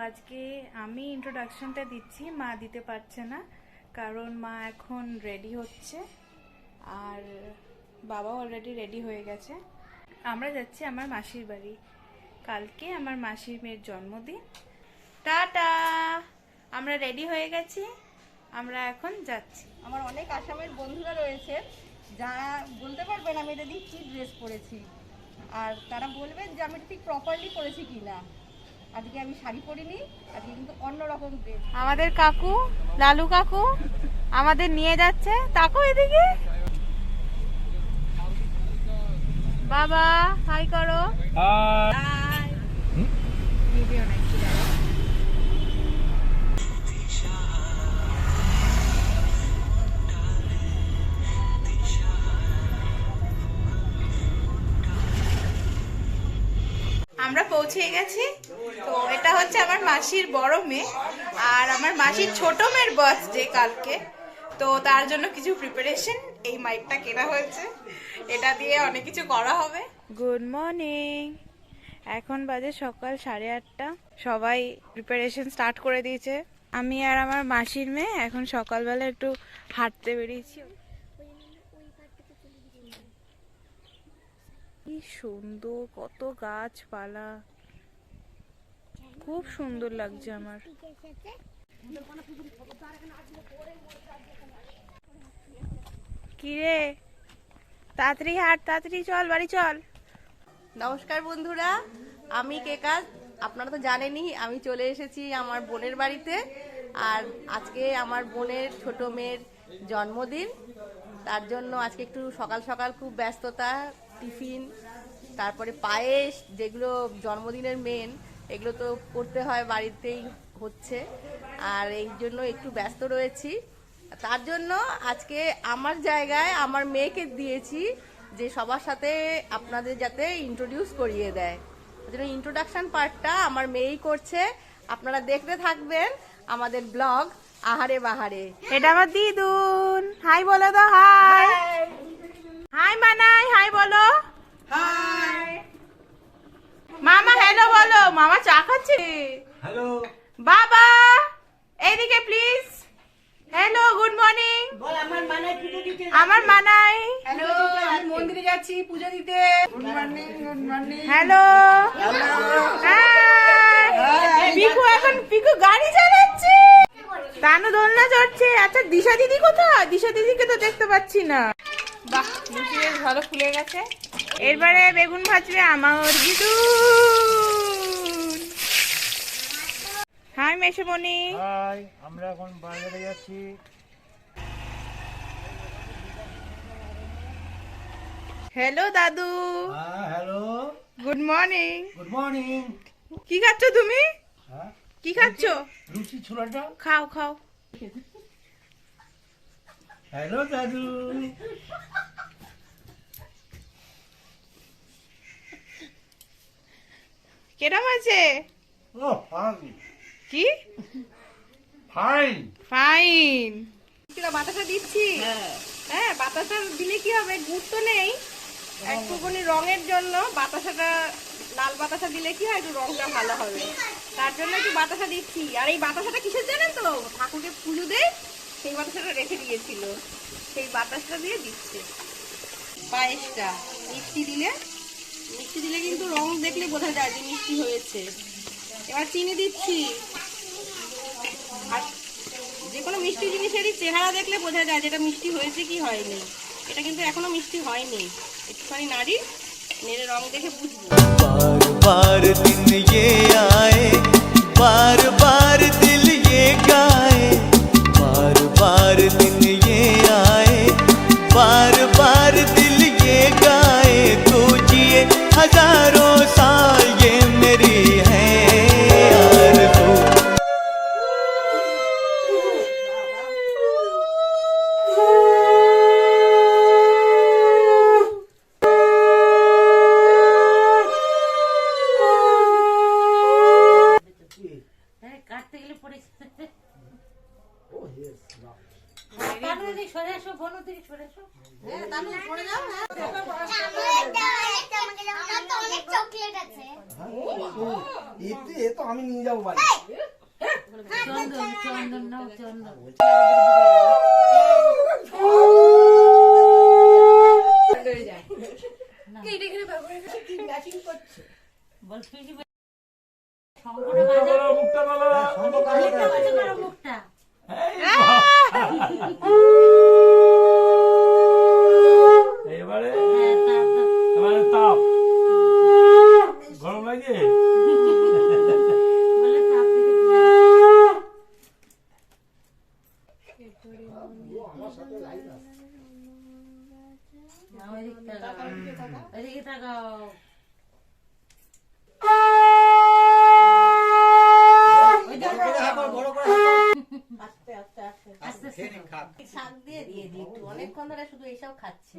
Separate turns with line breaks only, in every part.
আজকে আমি ইন্ট্রোডাকশনটা দিচ্ছি, মা দিতে পারছে না কারণ মা এখন রেডি হচ্ছে আর বাবা অলরেডি রেডি হয়ে গেছে। আমরা যাচ্ছি আমার মাসির বাড়ি, কালকে আমার মাসির মেয়ের জন্মদিন। টাটা, আমরা রেডি হয়ে গেছি, আমরা এখন যাচ্ছি।
আমার অনেক আসামের বন্ধুরা রয়েছে যারা বলতে পারবেন আমি এটা দিয়ে কী ড্রেস পরেছি, আর তারা বলবেন যে আমি ঠিক প্রপারলি পরেছি কিনা। আজকে আমি শাড়ি পরিনি, আজকে কিন্তু অন্যরকম ড্রেস।
আমাদের কাকু, লালু কাকু আমাদের নিয়ে যাচ্ছে। তাকো এদিকে, বাবা হাই করো। হাই। ভিডিও নাকি আমরা পৌঁছে গেছি। তো এটা হচ্ছে আমার মাসির বড় মেয়ে আর আমার মাসির ছোট মেয়ের বার্থডে কালকে, তো তার জন্য কিছু প্রিপারেশন। এই মাইকটা কেনা হয়েছে, এটা দিয়ে অনেক কিছু করা হবে। গুড মর্নিং, এখন বাজে সকাল 8:30। সবাই প্রিপারেশন স্টার্ট করে দিয়েছে। আমি আর আমার মাসির মেয়ে এখন সকালবেলা একটু হাঁটতে বেরিয়েছি। কি সুন্দর, কত গাছপালা, খুব সুন্দর লাগছে আমার। কিরে, তাড়াতাড়ি হাঁট, তাড়াতাড়ি চল, বাড়ি চল।
নমস্কার বন্ধুরা, আমি কেকা। আপনারা তো জানেনই আমি চলে এসেছি আমার বোনের বাড়িতে, আর আজকে আমার বোনের ছোট মেয়ের জন্মদিন। তার জন্য আজকে একটু সকাল সকাল খুব ব্যস্ততা, টিফিন, তারপরে পায়েস, যেগুলো জন্মদিনের মেন, এগুলো তো করতে হয়, বাড়িতেই হচ্ছে, আর এই জন্য একটু ব্যস্ত রয়েছি। তার জন্য আজকে আমার জায়গায় আমার মেয়েকে দিয়েছি যে সবার সাথে আপনাদের যাতে ইন্ট্রোডিউস করিয়ে দেয়। ওই জন্য ইন্ট্রোডাকশন পার্টটা আমার মেয়েই করছে। আপনারা দেখতে থাকবেন আমাদের ব্লগ আহারে বাহারে।
এটা আমার দিদুন, হাই বলো তো। হাই হাই মানাই, হাই বলো।
হাই
মামা হ্যালো বলো। মামা চা খাচ্ছে।
হ্যালো
বাবা এইদিকে প্লিজ। Hello, good morning.
বল আমার মানাই পুজো দিতে।
আমার মানাই
হ্যালো, আমি মন্দিরে যাচ্ছি পুজো দিতে। Good morning, good morning.
Hello. Piku এখন পিকু গাড়ি চালাচ্ছে, তানু দোলনা চড়ছে। আচ্ছা দিশা দিদি কোথায়? দিশা দিদিকে তো দেখতে পাচ্ছি না। বাহ, লুচি বেশ ভালো ফুলে গেছে। এরবারে বেগুন ভাজবে আমার দিদুন। হাই মেশোমণি।
হাই, আমরা এখন বাজারে যাচ্ছি।
হ্যালো দাদু।
Hello,
good morning.
Good morning.
কি খাচ্ছ তুমি?
হ্যাঁ,
কি খাচ্ছ?
লুচি ছোলাটা।
খাও খাও।
হ্যালো দাদু।
কেরম আছে?
ও ফাইন,
কি
ফাইন।
ফাইন।
বাতাসা দিচ্ছি। হ্যাঁ, বাতাসা দিলে কি হবে, গুড় তো নেই, একটুখানি রঙের জন্য বাতাসাটা, লাল বাতাসা দিলে কি হয়, একটু রংটা ভালো হবে, তার জন্য একটু বাতাসা দিচ্ছি। আর এই বাতাসাটা কিসের জানেন তো? ঠাকুরকে পুজো দেয়, সেই বাতাসাটা রেখে দিয়েছিল, সেই বাতাসটা দিয়ে দিচ্ছে। পায়েসটা মিষ্টি দিলে কিন্তু রং দেখলে বোঝা যায় যে মিষ্টি হয়েছে। এবার চিনি দিচ্ছি। আর যে কোনো মিষ্টি জিনিসেরই চেহারা দেখলে বোঝা যায় যেটা মিষ্টি হয়েছে কি হয়নি। এটা কিন্তু এখনো মিষ্টি হয়নি, একটুখানি নাড়ি নেড়ে রং দেখে বুঝবো।
बार बार दिन ये आए, बार बार दिल ये गाए, बार बार दिन ये आए, बार बार दिल ये गाए, तू जिए हजारों साल, ये मेरी है आरज़ू।
চকলেট আছে
এ তো আমি নিয়ে যাবো বাড়ি।
এবারে এবারে তাপ গরম লাগে।
শাক দিয়ে দিয়ে দিই একটু, অনেকক্ষণ ধরে শুধু এইসব খাচ্ছে।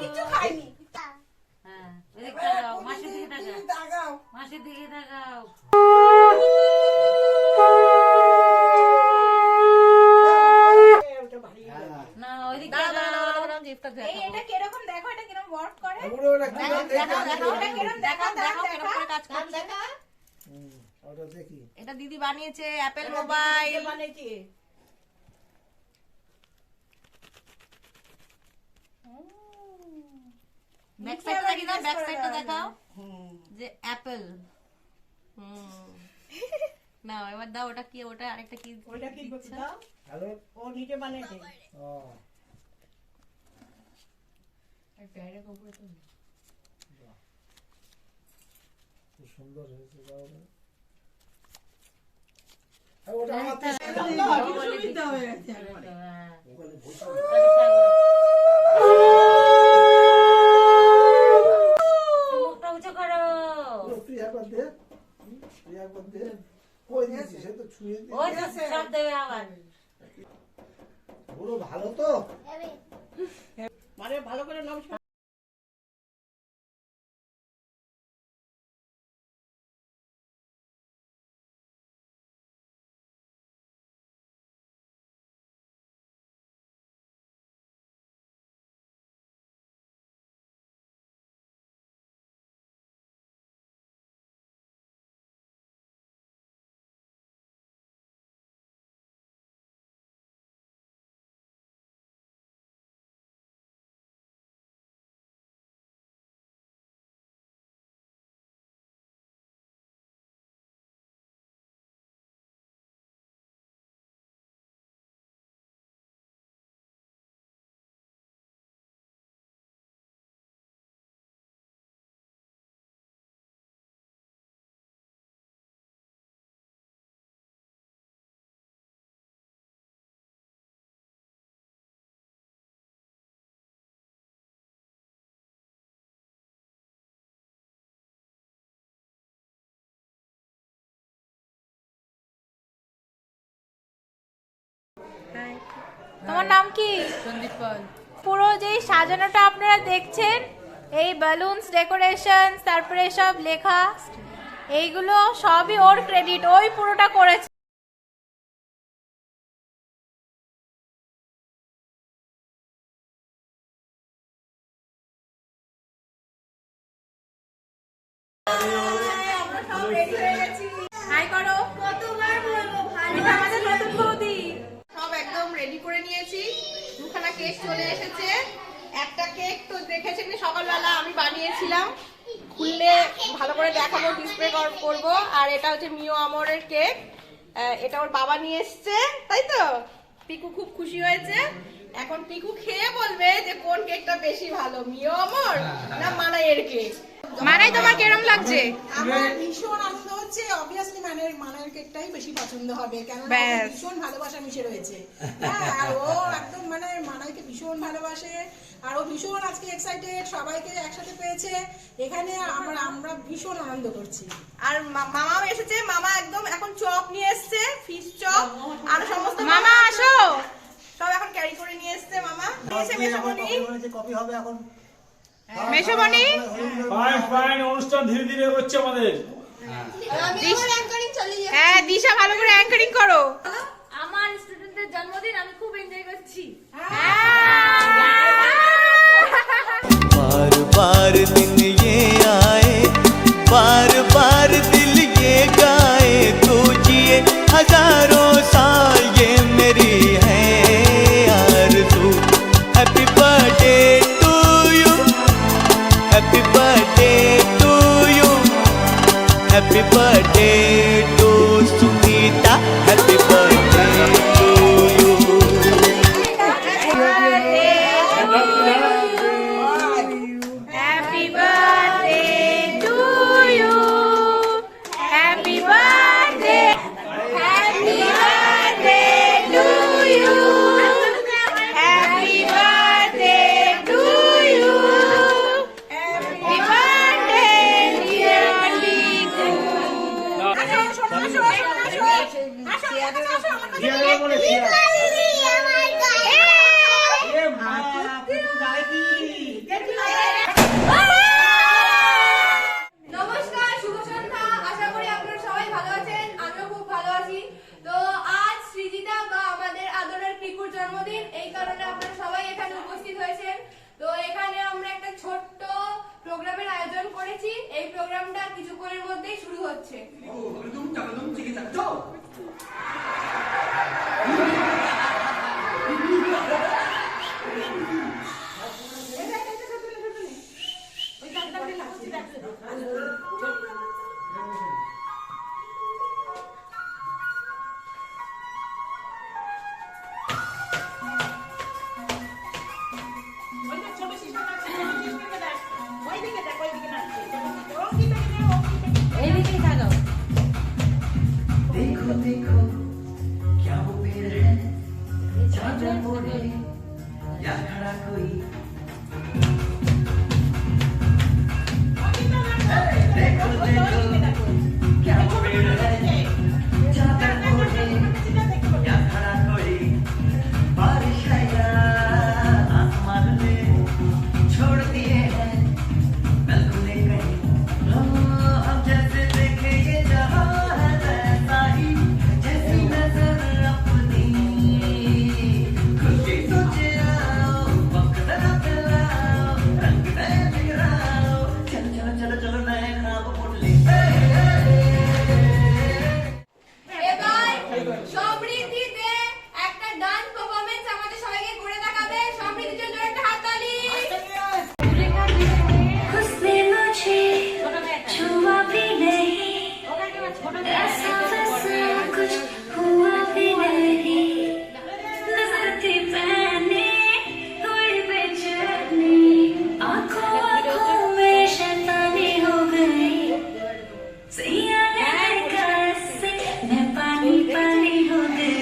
কিছু খাইনি।
মাসের দিকে তাকাও। না ওইদিকে
এটা কিরকম দেখো, এটা কিরকম ওয়ার্ক করে,
ওটা
কিরকম দেখা।
দেখি
এটা দিদি বানিয়েছে অ্যাপেল মোবাইল। ব্যাক সাইডটা দেখি না, ব্যাক সাইডটা দেখাও যে অ্যাপেল। না এবার দাও, ওটা কি, ওটা আরেকটা কি,
ওটা কি করতে দাও?
হ্যালো
ও নিজে বানিয়েছে।
ও খুব সুন্দর হয়েছে তাহলে। ওটা আমার
সুবিধা হয়ে গেছে একবারে।
মুখটা উঁচু করো।
তুই একবার দে, তুই একবার দে। কই দিয়েছিস? সে তো ছুঁয়ে দিয়ে।
ওই সব দেবে আবার।
পুরো ভালো তো?
মানে ভালো করে নমস্কার।
তোমার নাম কি? সন্দীপ পাল। পুরো যে সাজানোটা আপনারা দেখছেন, এই বালুনস ডেকোরেশন, তারপরে সব লেখা, এইগুলো সবই ওর ক্রেডিট, ওই পুরোটা করেছে। হাই করো। কতবার বলবো ভাই, এটা আমাদের নতুন বৌদি।
সব একদম রেডি করে নিয়েছি, দুখানা কেক চলে এসেছে। একটা কেক তো দেখেছেন সকালবেলা আমি বানিয়েছিলাম, খুললে ভালো করে দেখাবো, ডিসপ্লে করব। আর এটা হচ্ছে মিও আমরের কেক, এটা ওর বাবা নিয়ে এসছে, তাই তো? পিকু খুব খুশি হয়েছে। এখন পিকু খেয়ে বলবে যে কোন কেকটা বেশি ভালো, মিও আমর না মানাইয়ের কেক।
মানাই তোমার কেরম লাগছে?
আমার ভীষণ আনন্দ হচ্ছে। অবভিয়াসলি মানের কেকটাই বেশি পছন্দ হবে, কেন ভীষণ ভালোবাসা মিশে রয়েছে। হ্যাঁ, আর ও একদম মানে মানাইকে ভীষণ ভালোবাসে, আর ও ভীষণ আজকে এক্সাইটেড, সবাইকে একসাথে পেয়েছে এখানে। আমরা ভীষণ আনন্দ করছি।
আর মামাও এসেছে, মামা একদম এখন চপ নিয়ে এসছে, ফিশ চপ, আর সমস্ত
মামা আসো,
সব এখন ক্যারি করে নিয়ে এসছে মামা। এসে মেশামণি
কপি হবে এখন।
মেশোমণি
ফাইন ফাইন, অনুষ্ঠান ধীরে ধীরে এগোচ্ছে আমাদের।
হ্যাঁ দিশা ভালো করে অ্যাঙ্কারিং করো।
আমার স্টুডেন্টদের জন্মদিন আমি খুব এনজয় করছি।
बार बार दिन ये आए, बार बार दिल ये गाए, तू जिए हजारों साल ये मेरी है आरज़ू। Happy birthday to you, happy birthday to you, happy birthday to Sunita, happy birthday to you.
Happy birthday to you. Happy birthday. Happy birthday to you. Happy birthday to you. Happy birthday dear Liku.
নমস্কার, শুভ সন্ধ্যা। আশা করি আপনারা সবাই ভালো আছেন, আমিও খুব ভালো আছি। তো আজ সৃজিতা বা আমাদের আদরের পিকুর জন্মদিন, এই কারণে আপনারা সবাই এখানে উপস্থিত হয়েছেন। তো এখানে আমরা একটা ছোট্ট প্রোগ্রামের আয়োজন করেছি। এই প্রোগ্রামটা কিছুক্ষণের মধ্যেই শুরু হচ্ছে।
এইদিকেই তাকাও।
देखो देखो क्या वो पेड़ है चादर ओढ़े या खड़ा कोई। देखो देखो क्या वो पेड़ है चादर ओढ़े या खड़ा कोई। बारिश आया आसमान ने छोड़ दिए हैं नलकुले कहीं। हम जैसे देखे ये जहां है वैसा ही, जैसी नजर अपनी खुद की तुझे आओ, वक्त जरा पिलाओ, रंग नए बिखराओ, चलो चलो चलो चलो नए ख्वाब बुन ले।
এবার সমৃদ্ধি দে একটা ডান্স পারফরম্যান্স আমাদের সবাইকে করে দেখাবে। সমৃদ্ধির জন্য একটা হাততালি।
उसने मुझे छुआ भी नहीं, ऐसा वैसा कुछ हुआ भी नहीं। नजर थी पहनी हुई बेचैनी, आंखों आंखों में शैतानी हो गई। सैया ने देखा ऐसे मैं पानी पानी हो गई।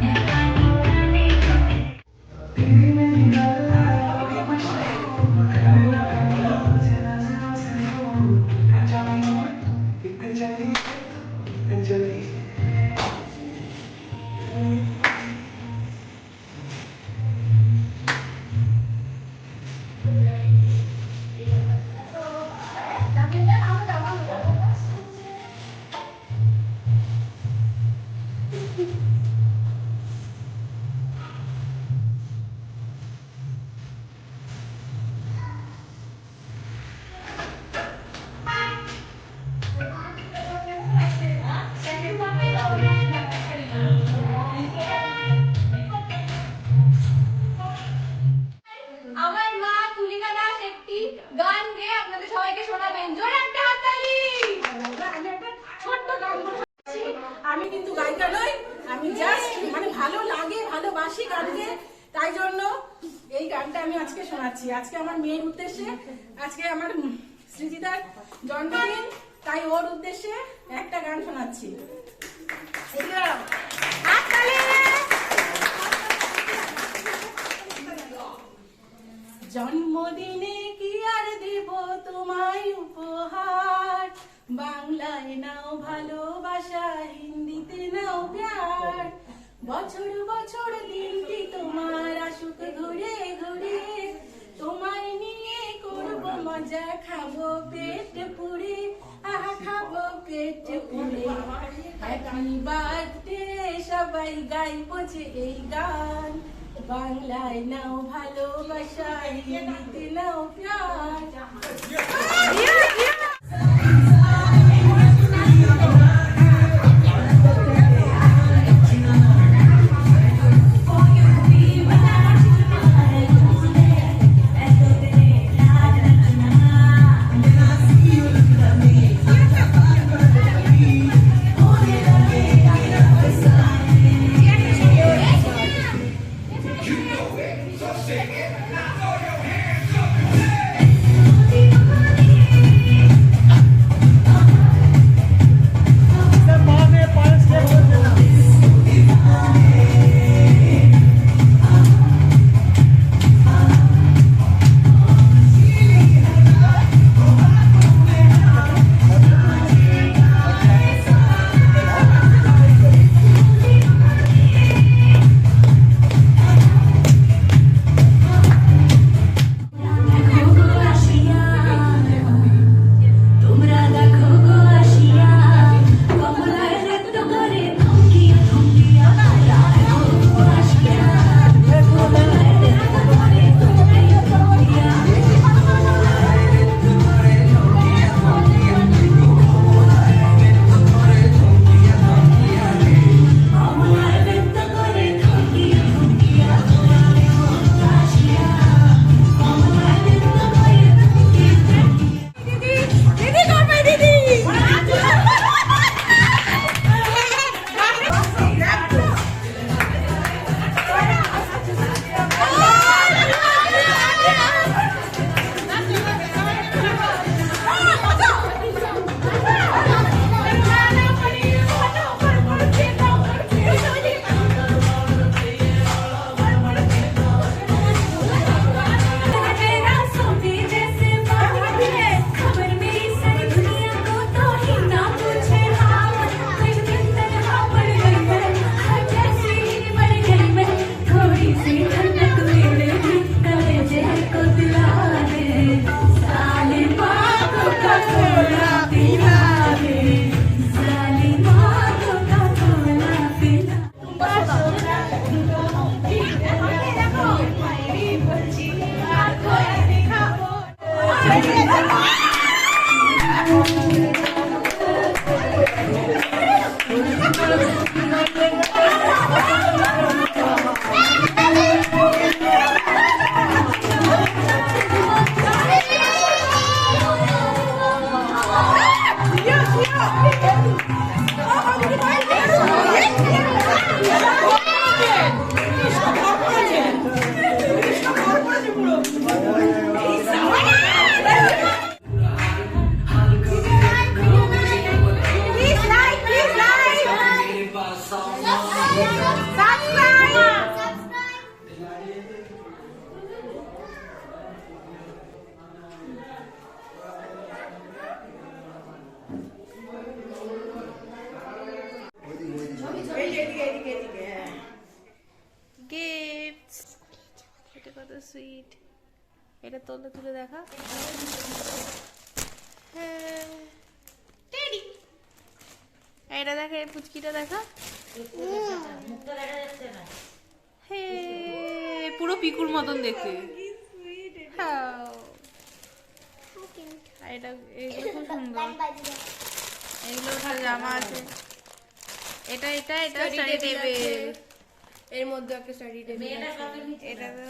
मैं पानी पानी हो गई।
আমার মা তুলিকা দাস একটি গান গেয়ে আপনাদের সবাইকে শোনাবেন। জোরে একটা হাততালি।
আমি একটা ছোট্ট গান শোনাচ্ছি। আমি কিন্তু গায়িকা নই, আমি জাস্ট মানে ভালো লাগে, ভালোবাসি গানকে, তাই জন্য এই গানটা আমি আজকে শোনাচ্ছি। আজকে আমার মেয়ের উদ্দেশ্যে, আজকে আমার সৃজিতার জন্মদিন, তাই ওর উদ্দেশ্যে একটা গান শোনাচ্ছি।
হাততালি।
জন্মদিনে কি আর দেব তোমায় উপহার, বাংলায় নাও ভালোবাসা, হিন্দিতে নাও প্যার, বছর বছর দিনটি তোমার আসুক ঘুরে ঘুরে, তোমায় নিয়ে করবো মজা, খাবো পেট পুরে, আহা খাবো পেট পুরে। হ্যাপি বার্থডে সবাই গাইবো যে এই গান, বাংলায় নাও ভালোবাসা, হিন্দিতে নাও প্যার।
গিফটস, এটা কত সুইট। এটা তুলে তুলে দেখা। হ্যাঁ, টেডি। এটা দেখা, এই পুচকিটা দেখা। হ্যাঁ, পুরো পিকুর মতন দেখতে। হ্যাঁ, এটা এগুলো খুব সুন্দর। এগুলো একটা জামা আছে। এটা এটা এটা স্টাডি টেবিল। এর মধ্যে একটা স্টাডি টেবিল আছে। এটা তো